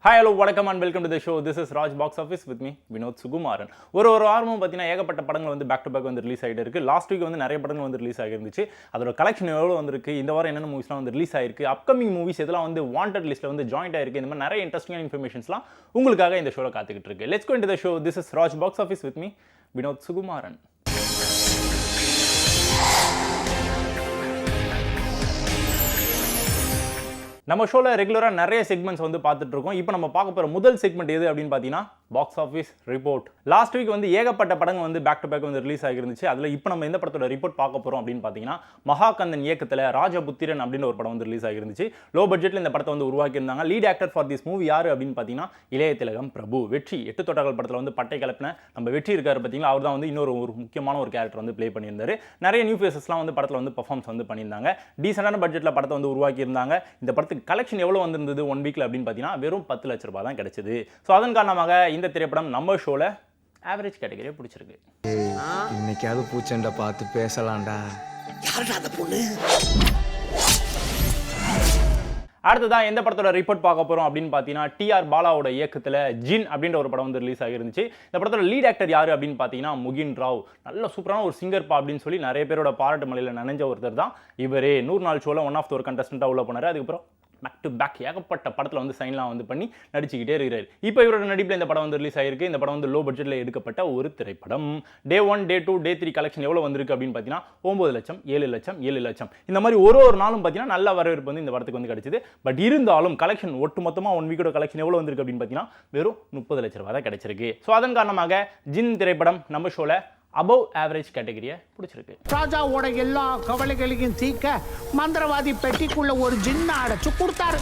Hi, hello, welcome and welcome to the show. This is Raj Box Office with me, Vinod Sugumaran. ஒரு வாரமும் பார்த்தீங்கன்னா ஏகப்பட்ட படங்கள் வந்து பேக் டு பேக் வந்து ரிலீஸ் ஆகிட்டு இருக்கு. லாஸ்ட் வீக் வந்து நிறைய படங்கள் வந்து ரிலீஸ் ஆகிருந்துச்சு. அதோட கலெக்ஷன் எவ்வளோ வந்திருக்கு, இந்த வாரம் என்னென்ன மூவிஸ்லாம் வந்து ரிலீஸ் ஆயிருக்கு, அப்கமிங் மூவிஸ் எதெல்லாம் வந்து வாண்டட் லிஸ்ட்டில் வந்து ஜாயின்ட் ஆயிருக்கு, இந்த மாதிரி நிறைய இன்ட்ரெஸ்டிங்கான இன்ஃபர்மேஷன்ஸ்லாம் உங்களுக்காக இந்த ஷோவில் காத்துக்கிட்டு இருக்கு. Let's go into the show. This is Raj box office with me, Vinod Sukumaran. நம்ம ஷோவில் ரெகுலராக நிறைய செக்மெண்ட்ஸ் வந்து பார்த்துட்டு இருக்கோம். இப்போ நம்ம பார்க்க போகிற முதல் செக்மெண்ட் எது அப்படின்னு பார்த்தீங்கன்னா box office report. Last week வந்து ஏகப்பட்ட படங்கள் வந்து பேக் டு பேக் வந்து ரிலீஸ் ஆகிருந்துச்சு. அதில் இப்போ நம்ம எந்த படத்தோட ரிப்போர்ட் பார்க்க போகிறோம் அப்படின்னு பார்த்தீங்கன்னா மகாகந்தன் இயக்கத்தில் ராஜபுத்திரன் அப்படின்னு ஒரு படம் வந்து ரிலீஸ் ஆகிருந்துச்சு. லோ பட்ஜெட்டில் இந்த படத்தை வந்து உருவாக்கியிருந்தாங்க. Lead actor for this movie யார் அப்படின்னு பார்த்தீங்கன்னா இளைய திலகம் பிரபு. வெற்றி 8 தொட்டர்கள் படத்தில் வந்து பட்டை கலப்பின நம்ம வெற்றி இருக்காரு பார்த்தீங்களா, அவர் தான் வந்து இன்னொரு முக்கியமான ஒரு கேரக்டர் வந்து ப்ளே பண்ணியிருந்தாரு. நிறைய நியூ ஃபேஸஸ்லாம் வந்து படத்தில் வந்து பர்ஃபார்மன்ஸ் வந்து பண்ணியிருந்தாங்க. டீசெண்டான பட்ஜெட்டில் படத்தை வந்து உருவாக்கியிருந்தாங்க. இந்த படத்துக்கு கலெக்ஷன் எவ்வளோ வந்திருந்தது 1 வீக்ல அப்படின்னு பார்த்தீங்கன்னா வெறும் 10 லட்ச ரூபாய் தான் கிடைச்சது. ஸோ அதன் காரணமாக இந்த திரைப்படம் நம்ம ஷோவில் ஆவரேஜ் கேட்டகரியை பிடிச்சிருக்கு. இன்னைக்காவது பூச்சண்டை பார்த்து பேசலாம்டா. யாருடா அந்த பொண்ணு? அடுத்ததான் எந்த படத்தோட ரிப்போர்ட் பார்க்க போகிறோம் அப்படின்னு பார்த்தீங்கன்னா டிஆர் பாலாவோட இயக்கத்தில் ஜின் அப்படின்ற ஒரு படம் வந்து ரிலீஸ் ஆகிருந்துச்சு. இந்த படத்தோட லீட் ஆக்டர் யார் அப்படின்னு பார்த்தீங்கன்னா முகின் ராவ். நல்ல சூப்பரான ஒரு சிங்கர் பா அப்படின்னு சொல்லி நிறைய பேரோட பாராட்டு மலையில் நனைஞ்ச ஒருத்தர் தான் இவரே. 100 நாள் ஷோவில் ஒன் ஆஃப் த ஒரு கண்டஸ்டண்ட்டாக உள்ள போனார். அதுக்கப்புறம் பேக் டு பேக் ஏகப்பட்ட படத்தில் வந்து சைன்லாம் வந்து பண்ணி நடிச்சுக்கிட்டே இருக்கிறார். இப்போ இவரோட நடிப்பில் இந்த படம் வந்து ரிலீஸ் ஆகிருக்கு. இந்த படம் வந்து லோ பட்ஜெட்டில் எடுக்கப்பட்ட ஒரு திரைப்படம். டே 1, டே 2, டே 3 கலெக்ஷன் எவ்வளோ வந்திருக்கு அப்படின்னு பார்த்தீங்கன்னா 9 லட்சம், 7 லட்சம், 7 லட்சம். இந்த மாதிரி ஒரு நாளும் பார்த்தீங்கன்னா நல்ல வரவேற்பு வந்து இந்த படத்துக்கு வந்து கிடைச்சது. பட் இருந்தாலும் கலெக்ஷன் ஒட்டு மொத்தமாக 1 வீக்கோட கலெக்ஷன் எவ்வளோ வந்திருக்கு அப்படின்னு பார்த்தீங்கன்னா வெறும் 30 லட்ச ரூபா தான் கிடைச்சிருக்கு. ஸோ அதன் காரணமாக ஜின் திரைப்படம் நம்ம ஷோவில் அபவ் ஆவரேஜ் கேட்டகரியை பிடிச்சிருக்கு. ராஜாவோட எல்லா கவலைகளையும் தீர்க்க மந்திரவாதி பெட்டிக்குள்ள ஒரு ஜின்ன அடைச்சு கொடுத்தாரு.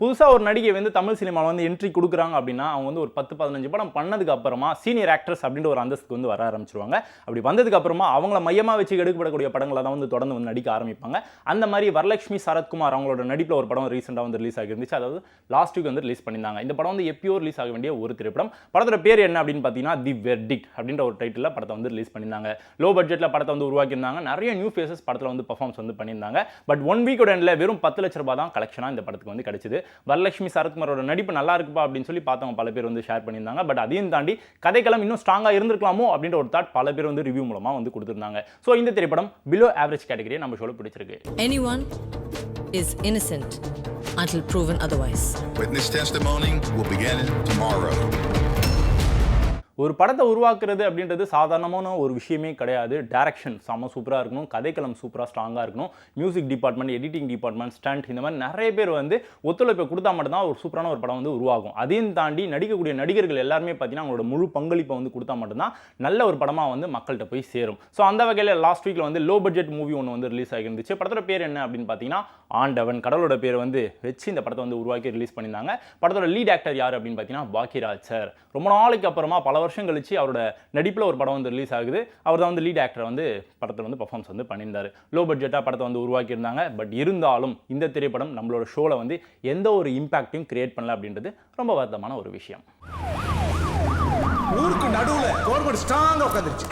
புதுசாக ஒரு நடிகை வந்து தமிழ் சினிமாவில் வந்து என்ட்ரி கொடுக்குறாங்க அப்படின்னா அவங்க வந்து ஒரு 10-15 படம் பண்ணதுக்கு அப்புறமா சீனியர் ஆக்ட்ரஸ் அப்படின்ற ஒரு அந்தஸ்துக்கு வந்து வர ஆரம்பிச்சிருவாங்க. அப்படி வந்ததுக்கு அப்புறமா அவங்கள மையமாக வச்சு எடுக்கப்படக்கூடிய படங்களை தான் வந்து தொடர்ந்து வந்து நடிக்க ஆரம்பிப்பாங்க. அந்த மாதிரி வரலட்சுமி சரத்குமார் அவங்களோட நடிப்பில் ஒரு படம் ரீசெண்டாக வந்து ரிலீஸ் ஆகிருந்துச்சு. அதாவது லாஸ்ட் வீக் வந்து ரிலீஸ் பண்ணியிருந்தாங்க. இந்த படம் வந்து எப்பயோ ரிலீஸ் ஆக வேண்டிய ஒரு திரைப்படம். படத்தோட பேர் என்ன அப்படின்னு பார்த்தீங்கன்னா தி வெர்டிக்ட் அப்படின்ற ஒரு டைட்டில் படத்தை வந்து ரிலீஸ் பண்ணியிருந்தாங்க. லோ பட்ஜெட்டில் படத்தை வந்து உருவாக்கியிருந்தாங்க. நிறைய நியூ ஃபேஸஸ் படத்தில் வந்து பர்ஃபார்மன்ஸ் வந்து பண்ணியிருந்தாங்க. பட் 1 வீக்கோட எண்டில் வெறும் 10 லட்ச ரூபாய் தான் கலெக்ஷனாக இந்த படத்துக்கு வந்து கிடைச்சது. வரலட்சுமி சரத்குமாரோட நடிப்பு நல்லா இருக்குப்பா அப்படின்னு சொல்லி பார்த்தவங்க பல பேர் வந்து ஷேர் பண்ணியிருந்தாங்க. பட் அதையும் தாண்டி கதைக்களம் இன்னும் ஸ்ட்ராங்காக இருந்திருக்கலாமோ அப்படின்ற ஒரு தாட் பல பேர் வந்து ரிவ்யூ மூலமாக வந்து கொடுத்துருந்தாங்க. ஸோ இந்த திரைப்படம் பிலோ ஆவரேஜ் கேட்டகரியை நம்ம ஷோல பிடிச்சிருக்கு. Anyone is innocent until proven otherwise. Witness testimony will begin tomorrow. ஒரு படத்தை உருவாக்குறது அப்படின்றது சாதாரணமான ஒரு விஷயமே கிடையாது. டைரக்ஷன் செம்ம சூப்பராக இருக்கணும், கதைக்களம் சூப்பராக ஸ்ட்ராங்காக இருக்கணும், music department, editing department, stunt, இந்த மாதிரி நிறைய பேர் வந்து ஒத்துழைப்பை கொடுத்தா மட்டும்தான் ஒரு சூப்பரான ஒரு படம் வந்து உருவாகும். அதையும் தாண்டி நடிக்கக்கூடிய நடிகர்கள் எல்லாருமே பார்த்தீங்கன்னா அவங்களோட முழு பங்களிப்பை வந்து கொடுத்தா மட்டும்தான் நல்ல ஒரு படமாக வந்து மக்கள்கிட்ட போய் சேரும். ஸோ அந்த வகையில் லாஸ்ட் வீக்கில் வந்து லோ பட்ஜெட் மூவி ஒன்று வந்து ரிலீஸ் ஆகிருந்துச்சு. படத்தோட பேர் என்ன அப்படின்னு பார்த்தீங்கன்னா ஆண்டவன். கடவுளோட பேர் வந்து வச்சு இந்த படத்தை வந்து உருவாக்கி ரிலீஸ் பண்ணியிருந்தாங்க. படத்தோட லீட் ஆக்டர் யார் அப்படின்னு பார்த்தீங்கன்னா பாக்கியராஜ் சார். ரொம்ப நாளைக்கு அப்புறமா பல வருஷம் கழிச்சு அவரோட நடிப்பில் ஒரு படம் வந்து ரிலீஸ் ஆகுது. அவர் தான் வந்து லீட் ஆக்டர் வந்து படத்தில் வந்து பர்ஃபார்மன்ஸ் வந்து பண்ணியிருந்தார். லோ பட்ஜெட்டாக படத்தை வந்து உருவாக்கியிருந்தாங்க. பட் இருந்தாலும் இந்த திரைப்படம் நம்மளோட ஷோவில் வந்து எந்த ஒரு இம்பாக்டையும் கிரியேட் பண்ணல அப்படின்றது ரொம்ப வருத்தமான ஒரு விஷயம். ஊருக்கு நடுவுல கவர்மெண்ட் ஸ்ட்ராங்கா உட்கார்ந்துருச்சு.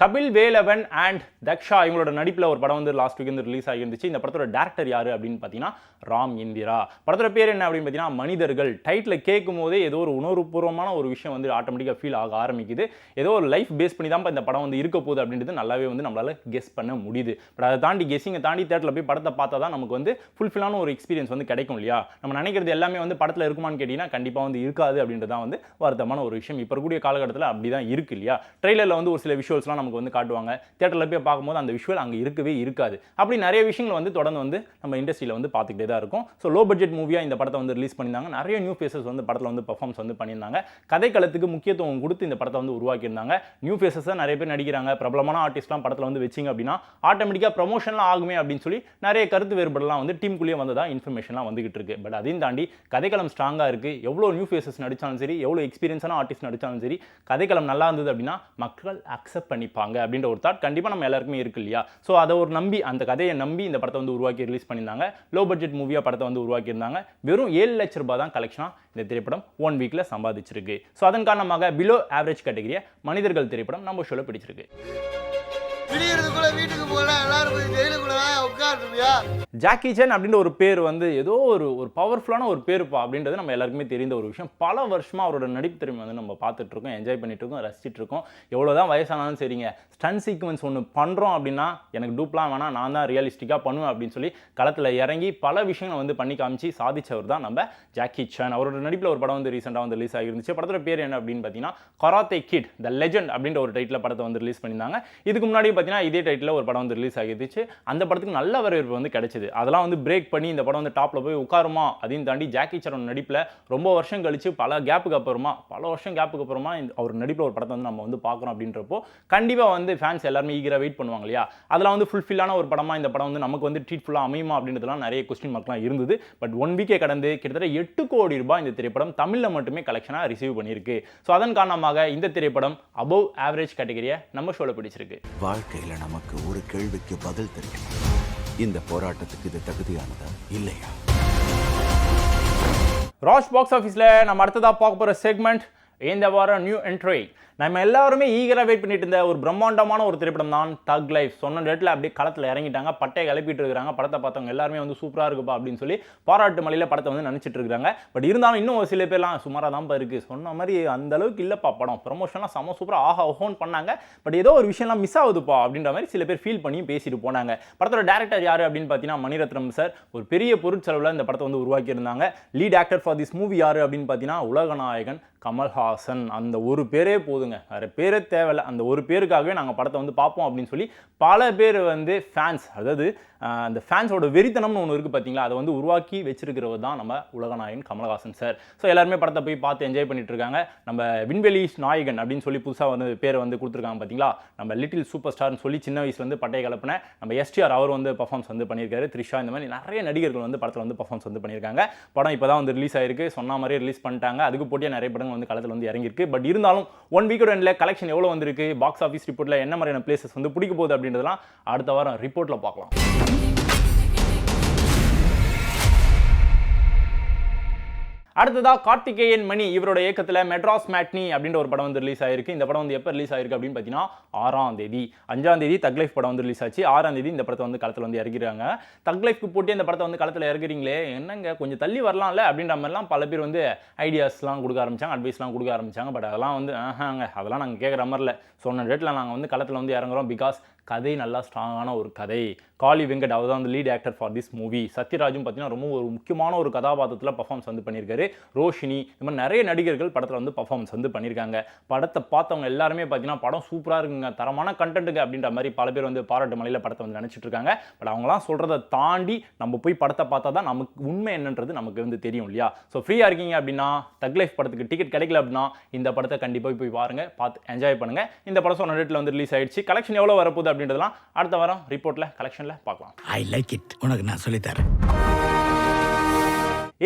கபில் வேலவன் அண்ட் தக்ஷா இவங்களோட நடிப்பில் ஒரு படம் வந்து லாஸ்ட் வீக் வந்து ரிலீஸ் ஆகிருந்துச்சு. இந்த படத்தோட டேரக்டர் யார் அப்படின்னு பார்த்தீங்கன்னா ராம் இந்திரா. படத்தோட பேர் என்ன அப்படின்னு பார்த்தீங்கன்னா மனிதர்கள். டைட்டில் கேட்கும் போதே ஏதோ ஒரு உணர்வுபூர்வமான ஒரு விஷயம் வந்து ஆட்டோமேட்டிக்காக ஃபீல் ஆக ஆரம்பிக்குது. ஏதோ ஒரு லைஃப் பேஸ் பண்ணி தான் இந்த படம் வந்து இருக்க போகுது அப்படின்றது நல்லாவே வந்து நம்மளால் கெஸ் பண்ண முடியுது. பட் அதை தாண்டி கெஸ்ஸிங்கை தாண்டி தேட்டரில் போய் படத்தை பார்த்தா தான் நமக்கு வந்து ஃபுல்ஃபில்லான ஒரு எக்ஸ்பீரியன்ஸ் வந்து கிடைக்கும் இல்லையா. நம்ம நினைக்கிறது எல்லாமே வந்து படத்தில் இருக்குமான்னு கேட்டிங்கன்னா கண்டிப்பாக வந்து இருக்காது அப்படின்றது தான் வந்து வருத்தமான ஒரு விஷயம். இப்போ இருக்கக்கூடிய காலகட்டத்தில் அப்படி தான் இருக்கு இல்லையா. ட்ரெய்லரில் வந்து ஒரு சில விஷுவல்ஸ்லாம் நமக்கு வந்து காட்டுவாங்க. தியேட்டரில் போய் பார்க்கும்போது அந்த விஷுவல் அங்கே இருக்கவே இருக்காது. அப்படி நிறைய விஷயங்கள் வந்து தொடர்ந்து வந்து நம்ம இண்டஸ்ட்ரியில் வந்து பார்த்துக்கிட்டே தான் இருக்கும். ஸோ லோ பட்ஜெட் மூவியாக இந்த படத்தை வந்து ரிலீஸ் பண்ணியிருந்தாங்க. நிறைய நியூ ஃபேஸஸ் வந்து படத்தில் வந்து பர்ஃபார்மன்ஸ் வந்து பண்ணியிருந்தாங்க. கதைக்களத்துக்கு முக்கியத்துவம் கொடுத்து இந்த படத்தை வந்து உருவாக்கியிருந்தாங்க. நியூ ஃபேஸஸாக நிறைய பேர் நடிக்கிறாங்க. பிரபலமான ஆர்டிஸ்ட்லாம் படத்தில் வந்து வச்சிங்க அப்படின்னா ஆட்டோமேட்டிக்காக ப்ரமோஷன்லாம் ஆகுமே அப்படின்னு சொல்லி நிறைய கருத்து வேறுபாடுலாம் வந்து டீமுக்குள்ளேயே வந்ததா இன்ஃபர்மேஷன்லாம் வந்துகிட்டு இருக்கு. பட் அதையும் தாண்டி கதைக்களம் ஸ்ட்ராங்காக இருக்குது. எவ்வளோ நியூ ஃபேஸஸ் நடித்தாலும் சரி, எவ்வளோ எக்ஸ்பீரியன்ஸான ஆர்டிஸ்ட் நடித்தாலும் சரி, கதைக்களம் நல்லா இருந்தது அப்படின்னா மக்கள் அக்செப்ட் பண்ணிப்பாங்க அப்படின்ற ஒரு தாட் கண்டிப்பாக நம்ம எல்லாருக்குமே இருக்கு இல்லையா. ஸோ அதை ஒரு நம்பி அந்த கதையை நம்பி இந்த படத்தை வந்து உருவாக்கி ரிலீஸ் பண்ணியிருந்தாங்க. லோ பட்ஜெட் மூவியாக படத்தை வந்து உருவாக்கியிருந்தாங்க. வெறும் 7 லட்ச ரூபாய் தான் கலெக்ஷனாக இந்த திரைப்படம் 1 வீக்கில் சம்பாதிச்சிருக்கு. ஸோ அதன் காரணமாக பிலோ ஆவரேஜ் கேட்டகரியை மனிதர்கள் திரைப்படம் நம்ம ஷோல பிடிச்சிருக்கு. விடியறதுக்குள்ள வீட்டுக்கு போல எல்லாரும் போய் ஜெயிலுக்குள்ள உட்காந்துருவியா? ஜாக்கி சேன் அப்படின்ற ஒரு பேர் வந்து ஏதோ ஒரு பவர்ஃபுல்லான ஒரு பேருப்பா அப்படின்றது நம்ம எல்லாருக்குமே தெரிந்த ஒரு விஷயம். பல வருஷமாக அவரோட நடிப்பு திறமை வந்து நம்ம பார்த்துட்டு இருக்கோம், என்ஜாய் பண்ணிட்டு இருக்கோம், ரசிச்சிட்டு இருக்கோம். எவ்வளோதான் வயசானாலும் சரிங்க, ஸ்டன் சீக்வன்ஸ் ஒன்று பண்ணுறோம் அப்படின்னா எனக்கு டூப்லாம் வேணாம், நான் தான் ரியலிஸ்டிக்காக பண்ணுவேன் அப்படின்னு சொல்லி களத்தில் இறங்கி பல விஷயங்களை வந்து பண்ணி காமிச்சு சாதிச்சவர் தான் நம்ம ஜாக்கி சேன். அவரோட நடிப்பில் ஒரு படம் வந்து ரீசெண்டாக வந்து ரிலீஸ் ஆகிருந்துச்சு. படத்தோட பேர் என்ன அப்படின்னு பார்த்தீங்கன்னா கராத்தே கிட் த லெஜெண்ட் அப்படின்ற ஒரு டைட்டில் படத்தை வந்து ரிலீஸ் பண்ணியிருந்தாங்க. இதுக்கு முன்னாடி பார்த்தீங்கன்னா இதே டைட்டில் ஒரு படம் வந்து ரிலீஸ் ஆகிருந்துச்சு. அந்த படத்துக்கு நல்ல வரவேற்பு வந்து கிடைச்சது. அதெல்லாம் வந்து பிரேக் பண்ணி இந்த படம் வந்து டாப்ல போய் உட்காருமா அதையும் தாண்டி ஜாக்கி சேன் நடிப்பில் ரொம்ப வருஷம் கழிச்சு பல வருஷம் கேப்புக்கு அப்புறமா அவர் நடிப்பில் ஒரு படத்தை வந்து நம்ம வந்து பார்க்குறோம் அப்படின்றப்போ கண்டிப்பாக வந்து ஃபேன்ஸ் எல்லாருமே ஈகராக வெயிட் பண்ணுவாங்க இல்லையா. அதெல்லாம் வந்து ஃபுல்ஃபில்லான ஒரு படமாக இந்த படம் வந்து நமக்கு வந்து ட்ரீட்ஃபுல்லாக அமையுமா அப்படின்றதுலாம் நிறைய கொஸ்டின் மார்க்லாம் இருந்தது. பட் 1 வீக்கே கடந்து கிட்டத்தட்ட 8 கோடி ரூபாய் இந்த திரைப்படம் தமிழில் மட்டுமே கலெக்ஷனாக ரிசீவ் பண்ணியிருக்கு. ஸோ அதன் காரணமாக இந்த திரைப்படம் அபவ் ஆவரேஜ் கேட்டகரியை நம்ம ஷோவில் பிடிச்சிருக்கு. வாழ்க்கையில் நமக்கு ஒரு கேள்விக்கு பதில் தெரியும், இந்த போராட்டத்துக்கு இது தகுதியானதா இல்லையா? ராஷ் பாக்ஸ் ஆஃபீஸில் நம்ம அடுத்ததாக பார்க்க போகிற செக்மெண்ட் இந்த வாரம் நியூ என்ட்ரி. நம்ம எல்லாருமே ஈகராக வெயிட் பண்ணிட்டு இருந்த ஒரு பிரம்மாண்டமான ஒரு திரைப்படம் தான் தக் லைஃப். சொன்ன டேட்டில் அப்படியே களத்தில் இறங்கிட்டாங்க, பட்டையை கிளப்பிட்டு இருக்கிறாங்க. படத்தை பார்த்தவங்க எல்லாருமே வந்து சூப்பராக இருக்குப்பா அப்படின்னு சொல்லி பாராட்டு மலையில் படத்தை வந்து நினச்சிட்டு இருக்காங்க. பட் இருந்தாலும் இன்னும் ஒரு சில பேர்லாம் சுமாராக தான்ப்பா இருக்குது, சொன்ன மாதிரி அந்த அளவுக்கு இல்லைப்பா படம், ப்ரமோஷன்லாம் செம்ம சூப்பராக ஆஹா ஓஹோன்னு பண்ணாங்க, பட் ஏதோ ஒரு விஷயம்லாம் மிஸ் ஆகுதுப்பா அப்படின்ற மாதிரி சில பேர் ஃபீல் பண்ணி பேசிட்டு போனாங்க. படத்தோட டேரக்டர் யார் அப்படின்னு பார்த்தீங்கன்னா மணிரத்னம் சார். ஒரு பெரிய பொருட்செலவில் இந்த படத்தை வந்து உருவாக்கியிருந்தாங்க. Lead actor for this movie யார் அப்படின்னு பார்த்தீங்கன்னா உலகநாயகன் கமல்ஹாசன். அந்த ஒரு பேரே போதுங்க, வேறு பேரே தேவையில்லை. அந்த ஒரு பேருக்காகவே நாங்கள் படத்தை வந்து பார்ப்போம் அப்படின்னு சொல்லி பல பேர் வந்து ஃபேன்ஸ், அதாவது அந்த ஃபேன்ஸோட வெறித்தனம்னு ஒன்று இருக்குது பார்த்தீங்களா, அதை வந்து உருவாக்கி வச்சிருக்கிறவர் தான் நம்ம உலகநாயகன் கமல்ஹாசன் சார். ஸோ எல்லாருமே படத்தை போய் பார்த்து என்ஜாய் பண்ணிட்டு இருக்காங்க. நம்ம விண்வெளி நாயகன் அப்படின்னு சொல்லி புதுசாக வந்து பேரை வந்து கொடுத்துருக்காங்க பார்த்தீங்களா. நம்ம லிட்டில் சூப்பர் ஸ்டார்னு சொல்லி சின்ன வயசுலேருந்து பட்டையை கலப்பின நம்ம எஸ்டிஆர் அவர் வந்து பர்ஃபார்மன்ஸ் வந்து பண்ணியிருக்காரு. த்ரிஷா, இந்த மாதிரி நிறைய நடிகர்கள் வந்து படத்தில் வந்து பர்ஃபார்மன்ஸ் வந்து பண்ணியிருக்காங்க. படம் இப்போ தான் வந்து ரிலீஸ் ஆயிருக்கு, சொன்ன மாதிரியே ரிலீஸ் பண்ணிட்டாங்க. அதுக்கு போட்டியாக நிறைய படங்கள் வந்து களத்தில் வந்து இறங்கியிருக்கு. பட் இருந்தாலும் 1 வீக்கோட எண்டில் கலெக்ஷன் எவ்வளோ வந்திருக்கு, பாக்ஸ் ஆஃபீஸ் ரிப்போர்ட்டில் என்ன மாதிரியான பிளேசஸ் வந்து பிடிக்க போகுது அப்படின்றதெல்லாம் அடுத்த வாரம் ரிப்போர்ட்டில் பார்க்கலாம். அடுத்ததா கார்த்திகேயன் மணி இவரோட இயக்கத்தில் மெட்ராஸ் மேட்னி அப்படின்ற ஒரு படம் வந்து ரிலீஸ் ஆயிருக்கு. இந்த படம் வந்து எப்போ ரிலீஸ் ஆயிருக்கு அப்படின்னு பார்த்தீங்கன்னா 6ஆம் தேதி. 5ஆம் தேதி தக் லைஃப் படம் வந்து ரிலீஸ் ஆச்சு. 6ஆம் தேதி இந்த படத்தை வந்து களத்தில் வந்து இறக்கிறாங்க. தக் லைஃப்க்கு போட்டு இந்த படத்தை வந்து களத்தில் இறக்குறீங்களே, என்னங்க கொஞ்சம் தள்ளி வரலாம்ல அப்படின்ற மாதிரிலாம் பல பேர் வந்து ஐடியாஸ்லாம் கொடுக்க ஆரம்பிச்சாங்க, அட்வைஸ்லாம் கொடுக்க ஆரம்பிச்சாங்க. பட் அதெல்லாம் வந்து அதெல்லாம் நாங்கள் கேட்குற மாதிரி இல்லை. சொன்ன டேட்டில் நாங்கள் வந்து களத்தில் வந்து இறங்குறோம். பிகாஸ் கதை நல்லா ஸ்ட்ராங்கான ஒரு கதை. காளி வெங்கட் அவர் தான் வந்து lead actor for this movie. சத்யராஜும் பார்த்தீங்கன்னா ரொம்ப ஒரு முக்கியமான ஒரு கதாபாத்திரத்தில் பர்ஃபார்மன்ஸ் வந்து பண்ணியிருக்காரு. ரோஷினி, இந்த மாதிரி நிறைய நடிகர்கள் படத்தில் வந்து பர்ஃபார்மன்ஸ் வந்து பண்ணியிருக்காங்க. படத்தை பார்த்தவங்க எல்லாருமே பார்த்தீங்கன்னா படம் சூப்பராக இருக்குங்க, தரமான கண்டென்ட்டுங்க அப்படின்ற மாதிரி பல பேர் வந்து பாராட்டு மலையில் படத்தை வந்து நினச்சிட்டு இருக்காங்க. பட் அவங்களாம் சொல்கிறத தாண்டி நம்ம போய் படத்தை பார்த்தா தான் நமக்கு உண்மை என்னன்றது நமக்கு வந்து தெரியும் இல்லையா. ஸோ ஃப்ரீயாக இருக்கீங்க அப்படின்னா, தக் லைஃப் படத்துக்கு டிக்கெட் கிடைக்கல அப்படின்னா இந்த படத்தை கண்டிப்பாக போய் பாருங்கள், பார்த்து என்ஜாய் பண்ணுங்கள். இந்த படம் சொன்ன டேட்டில் வந்து ரிலீஸ் ஆயிடுச்சு. கலெக்ஷன் எவ்வளோ வரப்போகுது அப்படின்றதெல்லாம் அடுத்த வாரம் ரிப்போர்ட்ல கலெக்ஷன்ல பார்க்கலாம். ஐ லைக் இட், உனக்கு நான் சொல்லித்தரேன்.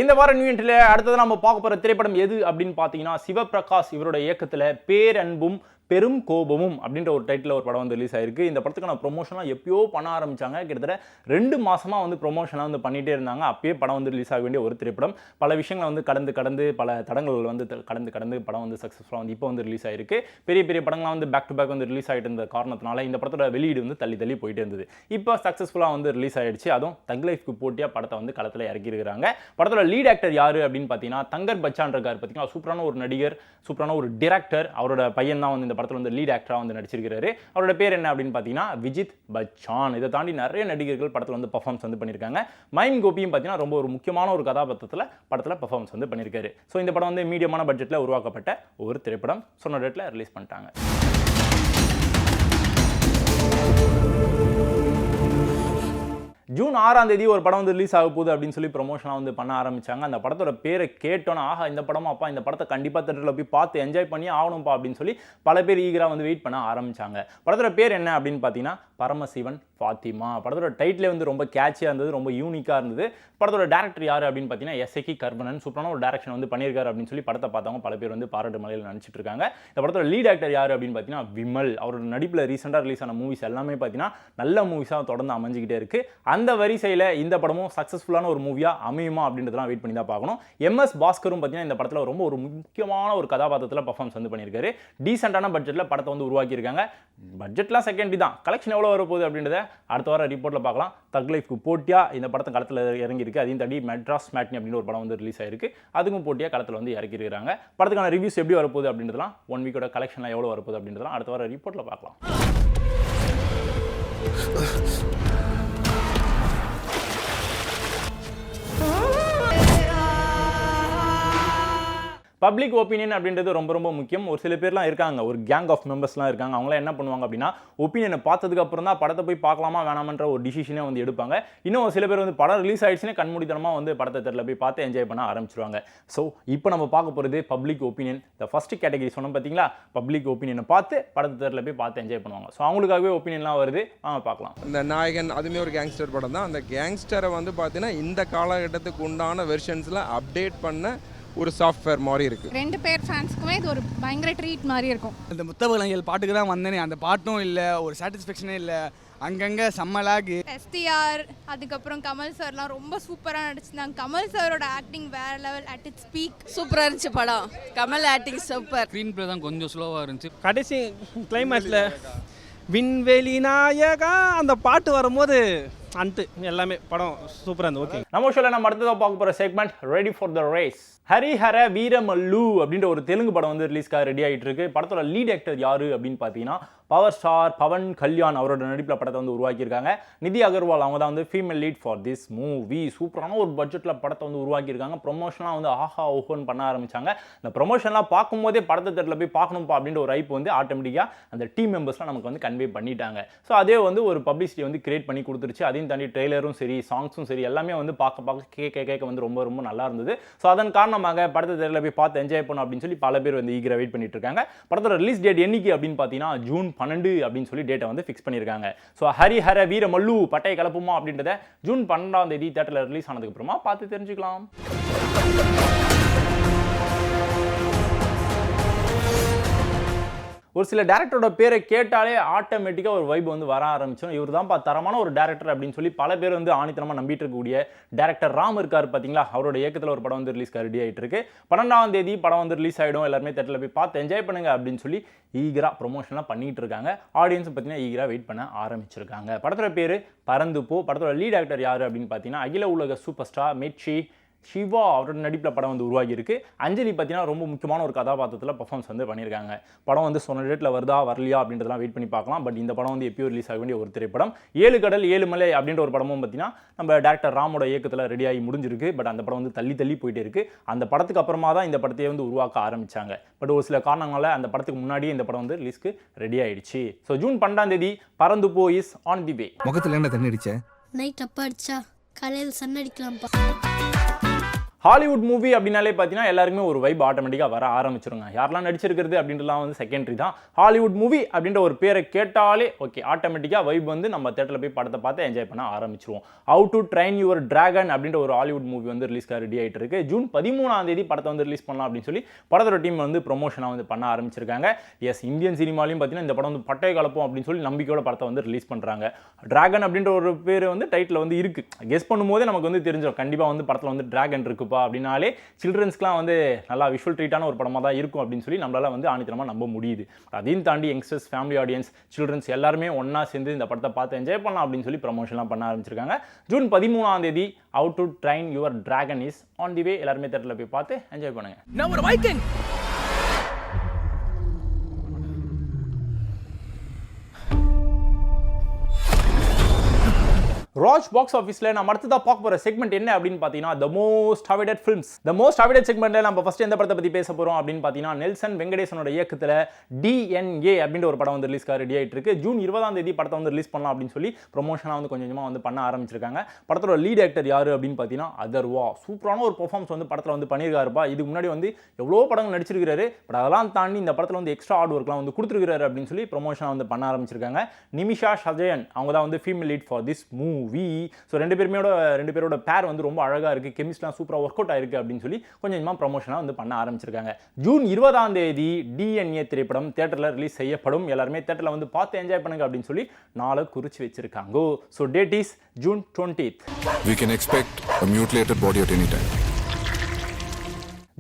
இந்த வாரம் நியூ என்ட்ரில அடுத்தது நம்ம பார்க்க போற திரைப்படம் எது அப்படின்னு பார்த்தீங்கன்னா சிவபிரகாஷ் இவரோட இயக்கத்தில் பேரன்பும் பெரும் கோபமும் அப்படின்ற ஒரு டைட்டில் ஒரு படம் வந்து ரிலீஸ் ஆயிருக்கு. இந்த படத்துக்கான ப்ரொமோஷன்லாம் எப்பயோ பண்ண ஆரம்பிச்சாங்க. கிட்டத்தட்ட 2 மாசமாக வந்து ப்ரொமோஷனாக வந்து பண்ணிகிட்டே இருந்தாங்க. அப்பயே படம் வந்து ரிலீஸ் ஆக வேண்டிய ஒரு திரைப்படம். பல விஷயங்களை வந்து கடந்து பல தடங்கள் வந்து கடந்து படம் வந்து சக்ஸஸ்ஃபுல்லாக வந்து இப்போ வந்து ரிலீஸ் ஆயிருக்கு. பெரிய படங்கள்லாம் வந்து பேக் டு பேக் வந்து ரிலீஸ் ஆகிட்டு இருந்த காரணத்தினால இந்த படத்தோட வெளியீடு வந்து தள்ளி போயிட்டே இருந்தது. இப்போ சக்ஸஸ்ஃபுல்லாக வந்து ரிலீஸ் ஆயிடுச்சு. அதுவும் தக் லைஃப்க்கு போட்டியாக படத்தை வந்து களத்தில் இறக்கியிருக்கிறாங்க. படத்தோட லீட் ஆக்டர் யாரு அப்படின்னு பார்த்தீங்கன்னா தங்கர் பச்சான் இருக்கார். பார்த்தீங்கன்னா சூப்பரான ஒரு நடிகர், சூப்பரான ஒரு டிரெக்டர். அவரோட பையன் தான் வந்து இந்த படத்தில் வந்து லீட் ஆக்டரா வந்து நடிச்சிருக்காரு. அவரோட பேர் என்ன அப்படின்னு பார்த்தீங்கன்னா விஜித் பச்சான். இதை தாண்டி நிறைய நடிகர்கள் படத்தில் வந்து பர்ஃபார்மன்ஸ் வந்து பண்ணியிருக்காங்க. மைம் கோபியும் பார்த்தீங்கன்னா ரொம்ப ஒரு முக்கியமான ஒரு கதாபாத்திரத்தில் படத்தில் பர்ஃபார்மன்ஸ் வந்து பண்ணியிருக்காரு. ஸோ இந்த படம் வந்து மீடியமான பட்ஜெட்டில் உருவாக்கப்பட்ட ஒரு திரைப்படம். சொன்ன டேட்டில் ரிலீஸ் பண்ணிட்டாங்க. ஜூன் 6ஆம் தேதி ஒரு படம் வந்து ரிலீஸ் ஆக போகுது அப்படின்னு சொல்லி ப்ரொமோஷனாக வந்து பண்ண ஆரம்பிச்சாங்க. அந்த படத்தோட பேரை கேட்டோன்னா ஆஹா இந்த படமா அப்பா, இந்த படத்தை கண்டிப்பாக தேட்டரில் போய் பார்த்து என்ஜாய் பண்ணி ஆகணும்ப்பா அப்படின்னு சொல்லி பல பேர் ஈகராக வந்து வெயிட் பண்ண ஆரம்பிச்சாங்க. படத்தோட பேர் என்ன அப்படின்னு பார்த்தீங்கன்னா பரமசிவன் ஃபாத்திமா. படத்தோட டைட்டிலே வந்து ரொம்ப கேட்சியாக இருந்தது, ரொம்ப யூனிக்காக இருந்தது. படத்தோட டேரக்டர் யார் அப்படின்னு பார்த்தீங்கன்னா எஸ்ஏகி கர்பனன். சூப்பரான ஒரு டேரக்ஷன் வந்து பண்ணியிருக்காரு அப்படின்னு சொல்லி படத்தை பார்த்தவங்க பல பேர் வந்து பாராட்டு மலையில் நினச்சிட்டு இருக்காங்க. இந்த படத்தோட லீட் ஆக்டர் யார் அப்படின்னு பார்த்தீங்கன்னா விமல். அவரோட நடிப்பில் ரீசெண்டாக ரிலீஸ் ஆன மூவிஸ் எல்லாமே பார்த்தீங்கன்னா நல்ல மூவிஸாக தொடர்ந்து அமைஞ்சிக்கிட்டே இருக்குது. அந்த வரிசையில் இந்த படமும் சக்ஸஸ்ஃபுல்லான ஒரு மூவியாக அமையுமா அப்படின்றதெல்லாம் வெயிட் பண்ணி தான் பார்க்கணும். எம்எஸ் பாஸ்கரும் பார்த்தீங்கன்னா இந்த படத்தில் ரொம்ப ஒரு முக்கியமான ஒரு கதாபாத்திரத்தில் பர்ஃபார்மன்ஸ் வந்து பண்ணியிருக்காரு. டீசெண்டான பட்ஜெட்டில் படத்தை வந்து உருவாக்கியிருக்காங்க. பட்ஜெட்லாம் செகண்டரி தான், கலெக்ஷன் எவ்வளோ வரப்போகுது அப்படின்றத அடுத்த வாரம் ரிப்போர்ட்டில் பார்க்கலாம். தக் லைஃப்க்கு போட்டியாக இந்த படத்தை களத்தில் இறங்கியிருக்கு. அதையும் தாண்டி மெட்ராஸ் மேட்னி அப்படின்னு ஒரு படம் வந்து ரிலீஸ் ஆயிருக்கு. அதுக்கும் போட்டியாக களத்தில் வந்து இறக்கிருக்காங்க. படத்துக்கான ரிவ்யூஸ் எப்படி வரப்போகுது அப்படின்றதுலாம், 1 வீக்கோட கலெக்ஷன்லாம் எவ்வளோ வரப்போகுது அப்படின்றதெல்லாம் அடுத்த வாரம் ரிப்போர்ட்டில் பார்க்கலாம். பப்ளிக் ஒப்பீனியன் அப்படின்றது ரொம்ப ரொம்ப முக்கியம். ஒரு சில பேர்லாம் இருக்காங்க, ஒரு கேங் ஆஃப் மெம்பர்ஸ்லாம் இருக்காங்க. அவங்களாம் என்ன பண்ணுவாங்க அப்படின்னா, ஒப்பீனியனை பார்த்ததுக்கு அப்புறம் தான் படத்தை போய் பார்க்கலாமா வேணாமன்ற ஒரு டிசிஷனே வந்து எடுப்பாங்க. இன்னும் சில பேர் வந்து படம் ரிலீஸ் ஆயிடுச்சுன்னே கண்மூடித்தனமாக வந்து படத்தை தேட்டரில் போய் பார்த்து என்ஜாய் பண்ண ஆரம்பிச்சிருவாங்க. ஸோ இப்போ நம்ம பார்க்க போகிறது பப்ளிக் ஒப்பீனியன். இந்த ஃபர்ஸ்ட் கேட்டகரி சொன்னோம் பார்த்தீங்களா, பப்ளிக் ஒப்பீனியனை பார்த்து படத்தை தேட்டரில் போய் பார்த்து என்ஜாய் பண்ணுவாங்க. ஸோ அவங்களுக்காகவே ஒப்பீனியன்லாம் வருது, வாங்க பார்க்கலாம். இந்த நாயகன் அதுவுமே ஒரு கேங்ஸ்டர் படம் தான். அந்த கேங்ஸ்டரை வந்து பார்த்தீங்கன்னா இந்த காலகட்டத்துக்கு உண்டான வெர்ஷன்ஸில் அப்டேட் பண்ண ஒரு சாஃப்ட்வேர் மாதிரி இருக்குது. 2 பேர் ஃபேன்ஸ்க்குமே இது ஒரு பயங்கர ட்ரீட் மாதிரி இருக்கும். இந்த முத்தவலங்கள் பாட்டுக்கு தான் வந்தேனே, அந்த பாட்டும் இல்லை, ஒரு சாட்டிஸ்ஃபேக்ஷனே இல்லை, அங்கங்கே செம்மலாகு. எஸ்டிஆர் அதுக்கப்புறம் கமல் சார்லாம் ரொம்ப சூப்பராக நடிச்சிருந்தாங்க. கமல் சாரோட ஆக்டிங் வேற லெவல், அட் இட்ஸ் பீக். சூப்பராக இருந்துச்சு படம். Kamal acting super. Screen play தான் கொஞ்சம் ஸ்லோவாக இருந்துச்சு. கடைசி கிளைமேக்ஸில் விண்வெளி நாயகா அந்த பாட்டு வரும்போது அன்ட்டு எல்லாமே படம் சூப்பராக இருந்தது. ஓகே, நம்ம ஷோவில் நம்ம அடுத்ததாக பார்க்க போகிற segment ready for the race. Harihara Veeramallu அப்படின்ற ஒரு தெலுங்கு படம் வந்து ரிலீஸ்க்காக ரெடி ஆகிட்டு இருக்கு. படத்தோட லீட் ஆக்டர் யாரு அப்படின்னு பார்த்தீங்கன்னா பவர் ஸ்டார் பவன் கல்யாண் அவரோட நடிப்பில் படத்தை வந்து உருவாக்கியிருக்காங்க. நிதி அகர்வால் அவங்க தான் வந்து female lead for this movie. சூப்பரான ஒரு பட்ஜெட்டில் படத்தை வந்து உருவாக்கியிருக்காங்க. ப்ரொமோஷன்லாம் வந்து ஆஹா ஓஹோன்னு பண்ண ஆரம்பிச்சாங்க. இந்த ப்ரொமோஷன்லாம் பார்க்கும்போதே படத்தை தேட்டரில் போய் பார்க்கணும்ப்பா அப்படின்ற ஒரு ஐப்பு வந்து ஆட்டோமேட்டிக்காக அந்த டீம் மெம்பர்ஸ்லாம் நமக்கு வந்து கன்வே பண்ணிட்டாங்க. ஸோ அதே வந்து ஒரு பப்ளிசிட்டி வந்து கிரியேட் பண்ணி கொடுத்துருச்சு. அதையும் தாண்டி ட்ரெய்லரும் சரி சாங்ஸும் சரி எல்லாமே வந்து பார்க்க கேட்க வந்து ரொம்ப ரொம்ப நல்லா இருந்தது. ஸோ அதன் காரணமாக படத்தை தேட்டரில் போய் பார்த்து என்ஜாய் பண்ணணும் அப்படின்னு சொல்லி பல பேர் வந்து ஈகராக வெயிட் பண்ணிட்டு இருக்காங்க. படத்தோட ரிலீஸ் டேட் என்னைக்கு அப்படின்னு பார்த்தீங்கன்னா ஜூன் 12 அப்படின்னு சொல்லி டேட்டை வந்து ஃபிக்ஸ் பண்ணியிருக்காங்க. ஸோ ஹரிஹர வீரமல்லு பட்டை கலப்புமா அப்படின்றத ஜூன் 12ஆம் தேதி தேட்டரில் ரிலீஸ் ஆனதுக்கு அப்புறமா பார்த்து தெரிஞ்சுக்கலாம். ஒரு சில டேரக்டரோட பேரை கேட்டாலே ஆட்டோமேட்டிக்காக ஒரு வைப் வந்து வர ஆரம்பிச்சோம். இவர் தான் தரமான ஒரு டேரக்டர் அப்படின்னு சொல்லி பல பேர் வந்து ஆணித்தனமாக நம்பிட்டு இருக்கக்கூடிய டேரக்டர் ராம் இருக்கார் பார்த்தீங்களா. அவரோட இயக்கத்தில் ஒரு படம் வந்து ரிலீஸ்க்கு ரெடி ஆகிட்டு இருக்கு. 12ஆம் தேதி படம் வந்து ரிலீஸ் ஆகிடும். எல்லாருமே தேட்டரில் போய் பார்த்து என்ஜாய் பண்ணுங்க அப்படின்னு சொல்லி ஈகரா ப்ரொமோஷன்லாம் பண்ணிட்டு இருக்காங்க. ஆடியன்ஸ் பார்த்தீங்கன்னா ஈகரா வெயிட் பண்ண ஆரம்பிச்சிருக்காங்க. படத்தோட பேர் பறந்து போ. படத்தோட லீட் ஆக்டர் யார் அப்படின்னு பார்த்தீங்கன்னா அகில உலக சூப்பர் ஸ்டார் மிர்ச்சி சிவா அவரோட நடிப்பில் படம் வந்து உருவாகி இருக்கு. அஞ்சலி பார்த்தீங்கன்னா ரொம்ப முக்கியமான ஒரு கதாபாத்திரத்தில் பர்ஃபார்மன்ஸ் வந்து பண்ணியிருக்காங்க. படம் வந்து சொன்ன டேட்டில் வருதா வரலையா அப்படின்றதெல்லாம் வெயிட் பண்ணி பார்க்கலாம். பட் இந்த படம் வந்து எப்பயும் ரிலீஸ் ஆக வேண்டிய ஒரு திரைப்படம். 7 கடல் 7 மலை அப்படின்ற ஒரு படமும் பார்த்தீங்கன்னா நம்ம டேரக்டர் ராமோட இயக்கத்தில் ரெடி ஆகி முடிஞ்சிருக்கு. பட் அந்த படம் வந்து தள்ளி போயிட்டே இருக்கு. அந்த படத்துக்கு அப்புறமா தான் இந்த படத்தையே வந்து உருவாக்க ஆரம்பிச்சாங்க. பட் ஒரு சில காரணங்களால் அந்த படத்துக்கு முன்னாடியே இந்த படம் வந்து ரிலீஸ்க்கு ரெடி ஆயிடுச்சு. ஸோ ஜூன் 12ஆம் தேதி பறந்து போ இஸ் ஆன் தி வே. முகத்தில் என்ன தண்ணி அடிச்ச? நைட் அப்பா அடிச்சா காலையில் சன் அடிக்கலாம்ப்பா. ஹாலிவுட் மூவி அப்படின்னாலே பார்த்தீங்கன்னா எல்லாருக்குமே ஒரு வைப் ஆட்டோமேட்டிக்காக வர ஆரம்பிச்சிருங்க. யாரெல்லாம் நடிச்சிருக்கிறது அப்படின்றலாம் வந்து செகண்டரி தான். ஹாலிவுட் மூவி அப்படின்ற ஒரு பேரை கேட்டாலே ஓகே ஆட்டோமேட்டிக்காக வைப் வந்து நம்ம தேட்டரில் போய் படத்தை பார்த்து என்ஜாய் பண்ண ஆரம்பிச்சிருவோம். How to train your dragon அப்படின்ற ஒரு ஹாலிவுட் மூவி வந்து ரிலீஸ்க்காக ரெடி ஆகிட்டு இருக்கு. ஜூன் 13ஆம் தேதி படத்தை வந்து ரிலீஸ் பண்ணலாம் அப்படின்னு சொல்லி படத்தோட டீம் வந்து ப்ரொமோஷனாக வந்து பண்ண ஆரம்பிச்சிருக்காங்க. எஸ், இந்தியன் சினிமாலையும் பார்த்தீங்கன்னா இந்த படம் வந்து பட்டை கலப்போம் அப்படின்னு சொல்லி நம்பிக்கையோட படத்தை வந்து ரிலீஸ் பண்ணுறாங்க. டிராகன் அப்படின்ற ஒரு பேர் வந்து டைட்டில் வந்து இருக்கு. கெஸ் பண்ணும்போதே நமக்கு வந்து தெரிஞ்சிடும் கண்டிப்பாக வந்து படத்தில் வந்து டிராகன் இருக்குப்பா அப்படின்னாலே சில்ட்ரன்ஸ்க்குலாம் வந்து நல்லா விஷுவல் ட்ரீட்டான ஒரு படமாக தான் இருக்கும் அப்படின்னு சொல்லி நம்மளால வந்து ஆணித்தனமாக நம்ப முடியுது. அதையும் தாண்டி யங்ஸ்டர்ஸ், ஃபேமிலி ஆடியன்ஸ், சில்ட்ரன்ஸ் எல்லாருமே ஒன்றா சேர்ந்து இந்த படத்தை பார்த்து என்ஜாய் பண்ணலாம் அப்படின்னு சொல்லி ப்ரமோஷன்லாம் பண்ண ஆரம்பிச்சிருக்காங்க. ஜூன் 13ஆம் தேதி how to train your dragon is on the way. எல்லாருமே தேட்டரில் போய் பார்த்து என்ஜாய் பண்ணுங்க. நான் ஒரு வைக்கிங். ராஜ் பாக்ஸ் ஆஃபீஸில் நம்ம அடுத்ததாக பார்க்க போகிற செக்மெண்ட் என்ன அப்படின்னு பார்த்தீங்கன்னா the most awaited films. The most awaited செக்மெண்ட்டில் நம்ம ஃபர்ஸ்ட் எந்த படத்தை பற்றி பேச போகிறோம் அப்படின்னு பார்த்தீங்கன்னா நெல்சன் வெங்கடேசனோட இயக்கத்தில் DNA அப்படின்ற ஒரு படம் வந்து ரிலீஸ்க்காக ரெடி ஆகிட்டு இருக்கு. ஜூன் 20ஆம் தேதி படத்தை வந்து ரிலீஸ் பண்ணலாம் அப்படின்னு சொல்லி ப்ரொமோஷனாக வந்து கொஞ்சமாக வந்து பண்ண ஆரம்பிச்சிருக்காங்க. படத்தோட லீட் ஆக்டர் யார் அப்படின்னு பார்த்தீங்கன்னா அதர்வா. சூப்பரான ஒரு பெர்ஃபார்மன்ஸ் வந்து படத்தில் வந்து பண்ணியிருக்காருப்பா. இதுக்கு முன்னாடி வந்து எவ்வளோ படங்கள் நடிச்சிருக்காரு. பட் அதெல்லாம் தாண்டி இந்த படத்தில் வந்து எக்ஸ்ட்ரா ஹார்ட் ஒர்க்லாம் வந்து கொடுத்துருக்காரு அப்படின்னு சொல்லி ப்ரொமோஷனாக வந்து பண்ண ஆரம்பிச்சிருக்காங்க. நிமிஷா ஷஜயன் அவங்க தான் வந்து female lead for this movie. Movie. So ரெண்டு பேரோட பேர் வந்து ரொம்ப அழகாக இருக்குது, கெமிஸ்ட்லாம் சூப்பராக ஒர்க் அவுட் ஆயிருக்கு அப்படின்னு சொல்லி கொஞ்சமாக ப்ரமோஷனாக வந்து பண்ண ஆரம்பிச்சிருக்காங்க. ஜூன் 20 DNA திரைப்படம் தியேட்டரில் ரிலீஸ் செய்யப்படும். எல்லாருமே தியேட்டரில் வந்து பார்த்து என்ஜாய் பண்ணுங்க அப்படின்னு சொல்லி நாளை குறித்து வச்சிருக்காங்க. So date is June 20th. We can expect a mutilated body at any time.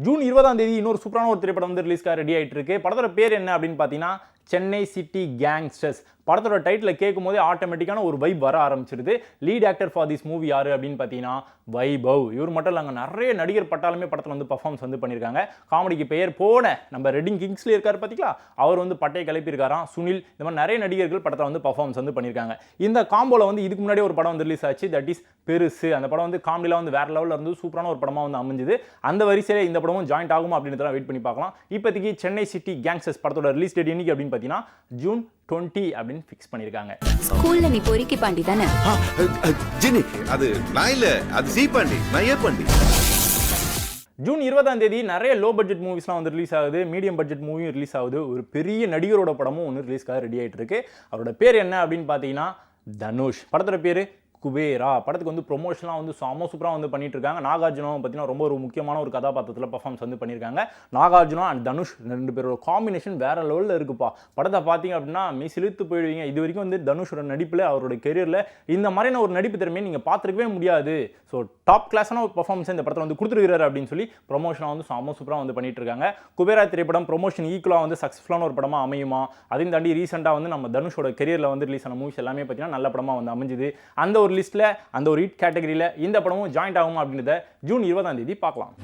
June 20 இன்னொரு சூப்பரான ஒரு திரைப்படம் வந்து ரிலீஸ்க்காக ரெடி ஆகிட்டு இருக்கு. படத்தோட பேர் என்ன அப்படின்னு பார்த்தீங்கன்னா சென்னை சிட்டி கேங்ஸ்டர்ஸ். படத்தோட டைட்டில் கேட்கும் போதே ஆட்டோமேட்டிக்கான ஒரு வைப் வர ஆரம்பிச்சிருது. Lead actor for this movie யாரு அப்படின்னு பார்த்தீங்கன்னா வைபவ். இவர் மட்டும் இல்லைங்க, நிறைய நடிகர் பட்டாலுமே படத்தில் வந்து பர்ஃபார்மன்ஸ் வந்து பண்ணியிருக்காங்க. காமெடிக்கு பெயர் போன நம்ம ரெட்டிங் கிங்ஸ்லி இருக்காரு பார்த்தீங்களா, அவர் வந்து பட்டையை கிளப்பியிருக்காராம். சுனில், இந்த மாதிரி நிறைய நடிகர்கள் படத்தில் வந்து பர்ஃபார்மன்ஸ் வந்து பண்ணியிருக்காங்க. இந்த காம்போல வந்து இதுக்கு முன்னாடி ஒரு படம் வந்து ரிலீஸ் ஆச்சு, தட் இஸ் பெருசு. அந்த படம் வந்து காமெடியில் வந்து வேற லெவலில் இருந்து சூப்பரான ஒரு படமாக வந்து அமைஞ்சுது. அந்த வரிசையில் இந்த படமும் ஜாயிண்ட் ஆகும் அப்படின்றத வெயிட் பண்ணி பார்க்கலாம். இப்போதைக்கு சென்னை சிட்டி கேங்ஸ்டர்ஸ் படத்தோட ரிலீஸ் டேட் என்னைக்கு அப்படின்னு பார்த்தீங்கன்னா June 20 அப்படின்னு ஃபிக்ஸ் பண்ணியிருக்காங்க. ஸ்கூல்ல நீ பொறுக்கி பாண்டி தானே? ஜினி, அது நான் இல்ல, அது சி பாண்டி, நான் ஏ பாண்டி. ஜூன் 20 நிறைய லோ பட்ஜெட் மூவிஸ்லாம் வந்து ரிலீஸ் ஆகுது, மீடியம் பட்ஜெட் மூவியும் ரிலீஸ் ஆகுது. ஒரு பெரிய நடிகரோட படமும் ஒன்று ரிலீஸ்க்காக ரெடி ஆகிட்டு இருக்கு. அவரோட பேர் என்ன அப்படின்னு பார்த்தீங்கன்னா தனுஷ். படத்தோட பேர் குபேரா. படத்துக்கு வந்து ப்ரொமோஷன்லாம் வந்து செம சூப்பராக வந்து பண்ணிட்டு இருக்காங்க. நாகார்ஜுனாவும் பார்த்தீங்கன்னா ரொம்ப ஒரு முக்கியமான ஒரு கதாபாத்திரத்தில் பர்ஃபார்மன்ஸ் வந்து பண்ணியிருக்காங்க. நாகார்ஜுனா அண்ட் தனுஷ் ரெண்டு பேரோட காம்பினேஷன் வேற லெவலில் இருக்குப்பா. படத்தை பார்த்தீங்க அப்படின்னா இழுத்து போயிடுவீங்க. இது வரைக்கும் வந்து தனுஷோட நடிப்பில், அவரோட கெரியரில் இந்த மாதிரியான ஒரு நடிப்பு திறமையை நீங்கள் பார்த்துருக்கவே முடியாது. ஸோ டாப் கிளாஸான ஒரு பர்ஃபார்மன்ஸ் இந்த படத்தில் வந்து கொடுத்துருக்காரு அப்படின்னு சொல்லி ப்ரொமோஷனாக வந்து செம சூப்பராக வந்து பண்ணிட்டு இருக்காங்க. குபேரா திரைப்படம் ப்ரொமோஷன் ஈக்குவலாக வந்து சக்ஸஸ்ஃபுல்லான ஒரு படமாக அமையுமா? அதையும் தாண்டி ரீசெண்டாக வந்து நம்ம தனுஷோட கெரியரில் வந்து ரிலீஸ் ஆன மூவிஸ் எல்லாமே பார்த்தீங்கன்னா நல்ல படமாக வந்து அமைஞ்சுது. அந்த ஒரு லிஸ்ட்டில் அந்த ஒரு ஹிட் கேட்டகரியில் இந்த படமும் ஜாயிண்ட் ஆகும் அப்படின்றத ஜூன் 20 பார்க்கலாம்.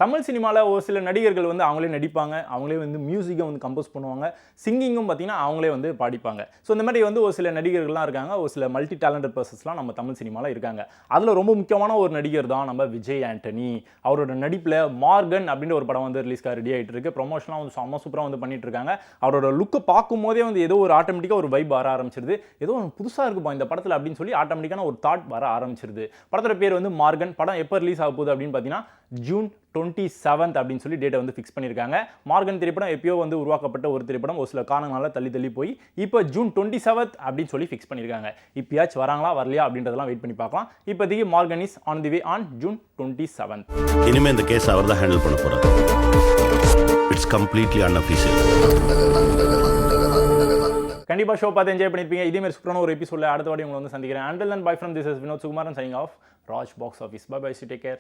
தமிழ் சினிமாவில் ஒரு சில நடிகர்கள் வந்து அவங்களே நடிப்பாங்க, அவங்களே வந்து மியூசிக்கை வந்து கம்போஸ் பண்ணுவாங்க, சிங்கிங்கும் பார்த்தீங்கன்னா அவங்களே வந்து பாடிப்பாங்க. ஸோ இந்த மாதிரி வந்து ஒரு சில நடிகர்கள்லாம் இருக்காங்க, ஒரு சில மல்டி டேலண்டட் பர்சன்ஸ்லாம் நம்ம தமிழ் சினிமாவில் இருக்காங்க. அதில் ரொம்ப முக்கியமான ஒரு நடிகர் தான் நம்ம விஜய் ஆண்டனி. அவரோட நடிப்பில் மார்கன் அப்படின்ற ஒரு படம் வந்து ரிலீஸ்க்காக ரெடி ஆகிட்டு இருக்கு. ப்ரொமோஷன்லாம் வந்து செம்ம சூப்பராக வந்து பண்ணிட்டு இருக்காங்க. அவரோட லுக்கை பார்க்கும் போதே வந்து ஏதோ ஒரு ஆட்டோமேட்டிக்காக ஒரு வைப் வர ஆரம்பிச்சிருது. ஏதோ புதுசாக இருக்குப்பா இந்த படத்தில் அப்படின்னு சொல்லி ஆட்டோமேட்டிக்கான ஒரு தாட் வர ஆரம்பிச்சிருது. படத்தோட பேர் வந்து மார்கன். படம் எப்போ ரிலீஸ் ஆக போகுது அப்படின்னு பார்த்தீங்கன்னா June 27 அப்படின்னு சொல்லி டேட்டை வந்து ஃபிக்ஸ் பண்ணியிருக்காங்க. மார்கன் திரைப்படம் எப்பயோ வந்து உருவாக்கப்பட்ட ஒரு திரைப்படம், ஒரு சில காரணங்களால தள்ளி போய் இப்போ June 27 அப்படின்னு சொல்லி ஃபிக்ஸ் பண்ணியிருக்காங்க. இப்பயாச்சும் வராங்களா வரலையா அப்படின்றதெல்லாம் வெயிட் பண்ணி பார்க்கலாம். இப்போதைக்கு Morgan is on the way on June 27. இனிமே இந்த கேஸ் அவர் தான் ஹேண்டில் பண்ண போறாரு. It's completely unofficial. கண்டிப்பாக ஷோ பார்த்து என்ஜாய் பண்ணியிருப்பீங்க. இதே மாதிரி சூப்பரான ஒரு எபிசோடில் அடுத்த வாட்டி உங்களை வந்து சந்திக்கிறேன். Until then, bye from this is Vinod Sukumaran signing off. Raj Box Office. Bye bye. Take care.